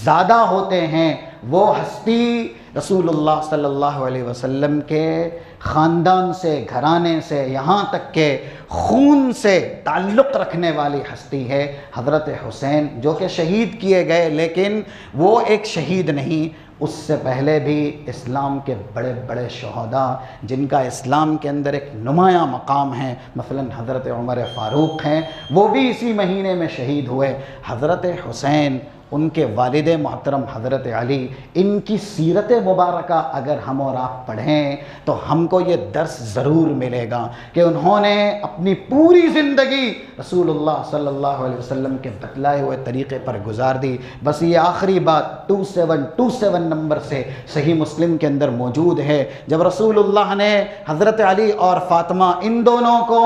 زیادہ ہوتے ہیں وہ ہستی رسول اللہ صلی اللہ علیہ وسلم کے خاندان سے، گھرانے سے، یہاں تک کہ خون سے تعلق رکھنے والی ہستی ہے حضرت حسین، جو کہ شہید کیے گئے، لیکن وہ ایک شہید نہیں، اس سے پہلے بھی اسلام کے بڑے بڑے شہداء جن کا اسلام کے اندر ایک نمایاں مقام ہے، مثلا حضرت عمر فاروق ہیں، وہ بھی اسی مہینے میں شہید ہوئے۔ حضرت حسین، ان کے والد محترم حضرت علی، ان کی سیرت مبارکہ اگر ہم اور آپ پڑھیں تو ہم کو یہ درس ضرور ملے گا کہ انہوں نے اپنی پوری زندگی رسول اللہ صلی اللہ علیہ وسلم کے بتلائے ہوئے طریقے پر گزار دی۔ بس یہ آخری بات 2727 نمبر سے صحیح مسلم کے اندر موجود ہے، جب رسول اللہ نے حضرت علی اور فاطمہ ان دونوں کو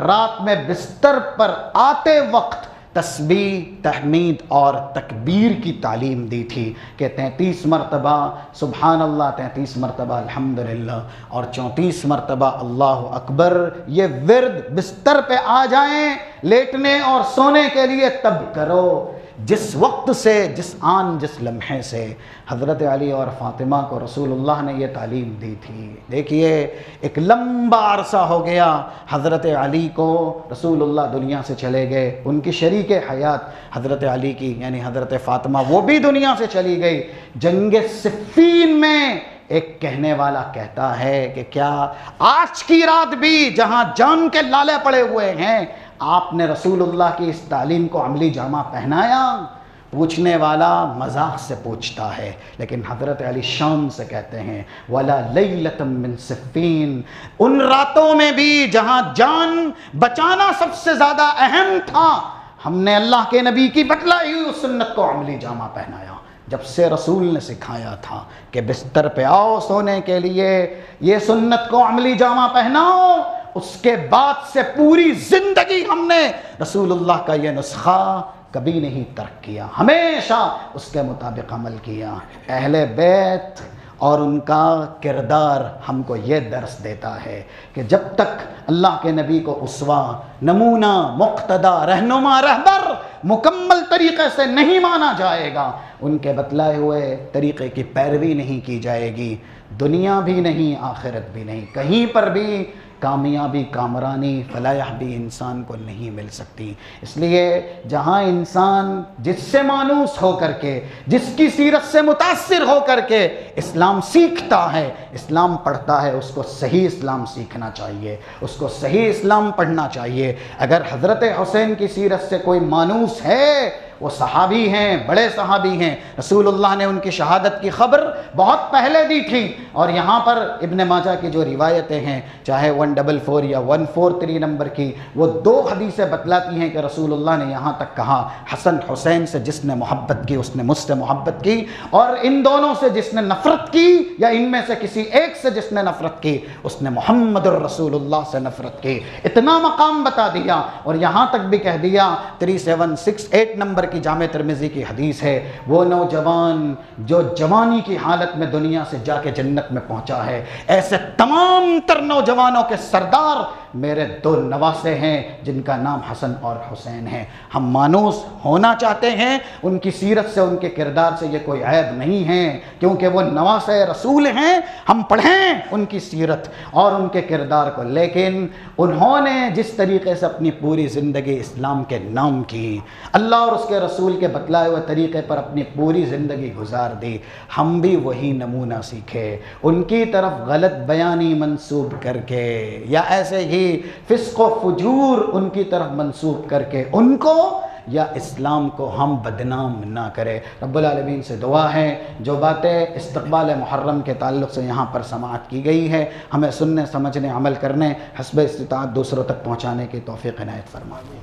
رات میں بستر پر آتے وقت تسبیح، تحمید اور تکبیر کی تعلیم دی تھی کہ 33 مرتبہ سبحان اللہ، 33 مرتبہ الحمدللہ اور 34 مرتبہ اللہ اکبر، یہ ورد بستر پہ آ جائیں لیٹنے اور سونے کے لیے تب کرو۔ جس وقت سے، جس لمحے سے حضرت علی اور فاطمہ کو رسول اللہ نے یہ تعلیم دی تھی، دیکھیے ایک لمبا عرصہ ہو گیا حضرت علی کو، رسول اللہ دنیا سے چلے گئے، ان کی شریک حیات حضرت علی کی یعنی حضرت فاطمہ وہ بھی دنیا سے چلی گئی۔ جنگ صفین میں ایک کہنے والا کہتا ہے کہ کیا آج کی رات بھی جہاں جان کے لالے پڑے ہوئے ہیں آپ نے رسول اللہ کی اس تعلیم کو عملی جامہ پہنایا؟ پوچھنے والا مذاق سے پوچھتا ہے، لیکن حضرت علی شان سے کہتے ہیں وَلَا لَيْلَةً مِّن صِفِّينَ، ان راتوں میں بھی جہاں جان بچانا سب سے زیادہ اہم تھا ہم نے اللہ کے نبی کی بتلائی ہوئی اس سنت کو عملی جامہ پہنایا۔ جب سے رسول نے سکھایا تھا کہ بستر پہ آؤ سونے کے لیے، یہ سنت کو عملی جامہ پہناؤ، اس کے بعد سے پوری زندگی ہم نے رسول اللہ کا یہ نسخہ کبھی نہیں ترک کیا، ہمیشہ اس کے مطابق عمل کیا۔ اہل بیت اور ان کا کردار ہم کو یہ درس دیتا ہے کہ جب تک اللہ کے نبی کو اسوہ، نمونہ، مقتدی، رہنما، رہبر مکمل طریقے سے نہیں مانا جائے گا، ان کے بتلائے ہوئے طریقے کی پیروی نہیں کی جائے گی، دنیا بھی نہیں، آخرت بھی نہیں، کہیں پر بھی کامیابی، کامرانی، فلاح بھی انسان کو نہیں مل سکتی۔ اس لیے جہاں انسان جس سے مانوس ہو کر کے، جس کی سیرت سے متاثر ہو کر کے اسلام سیکھتا ہے، اسلام پڑھتا ہے، اس کو صحیح اسلام سیکھنا چاہیے، اس کو صحیح اسلام پڑھنا چاہیے۔ اگر حضرت حسین کی سیرت سے کوئی مانوس ہے، وہ صحابی ہیں، بڑے صحابی ہیں، رسول اللہ نے ان کی شہادت کی خبر بہت پہلے دی تھی۔ اور یہاں پر ابن ماجہ کی جو روایتیں ہیں، چاہے 144 یا 143 نمبر کی، وہ 2 حدیثیں بتلاتی ہیں کہ رسول اللہ نے یہاں تک کہا حسن حسین سے جس نے محبت کی اس نے مجھ سے محبت کی، اور ان دونوں سے جس نے نفرت کی یا ان میں سے کسی ایک سے جس نے نفرت کی اس نے محمد الرسول اللہ سے نفرت کی۔ اتنا مقام بتا دیا، اور یہاں تک بھی کہہ دیا 3768 نمبر کی جامع ترمذی کی حدیث ہے، وہ نوجوان جو جوانی کی حالت میں دنیا سے جا کے جنت میں پہنچا ہے، ایسے تمام تر نوجوانوں کے سردار میرے 2 نواسے ہیں جن کا نام حسن اور حسین ہے۔ ہم مانوس ہونا چاہتے ہیں، ان کی سیرت سے ان کے کردار سے یہ کوئی عیب نہیں ہے، کیونکہ وہ نواسے رسول ہیں۔ ہم پڑھیں ان کی سیرت اور ان کے کردار کو، لیکن انہوں نے جس طریقے سے اپنی پوری زندگی اسلام کے نام کی، اللہ اور اس کے رسول کے بتلائے ہوئے طریقے پر اپنی پوری زندگی گزار دی، ہم بھی وہی نمونہ سیکھے۔ ان کی طرف غلط بیانی منسوب کر کے یا ایسے ہی فسق و فجور ان کی طرف منسوب کر کے ان کو یا اسلام کو ہم بدنام نہ کرے۔ رب العالمین سے دعا ہے جو باتیں استقبال محرم کے تعلق سے یہاں پر سماعت کی گئی ہے، ہمیں سننے سمجھنے عمل کرنے حسب استطاعت دوسروں تک پہنچانے کی توفیق عنایت فرمائے۔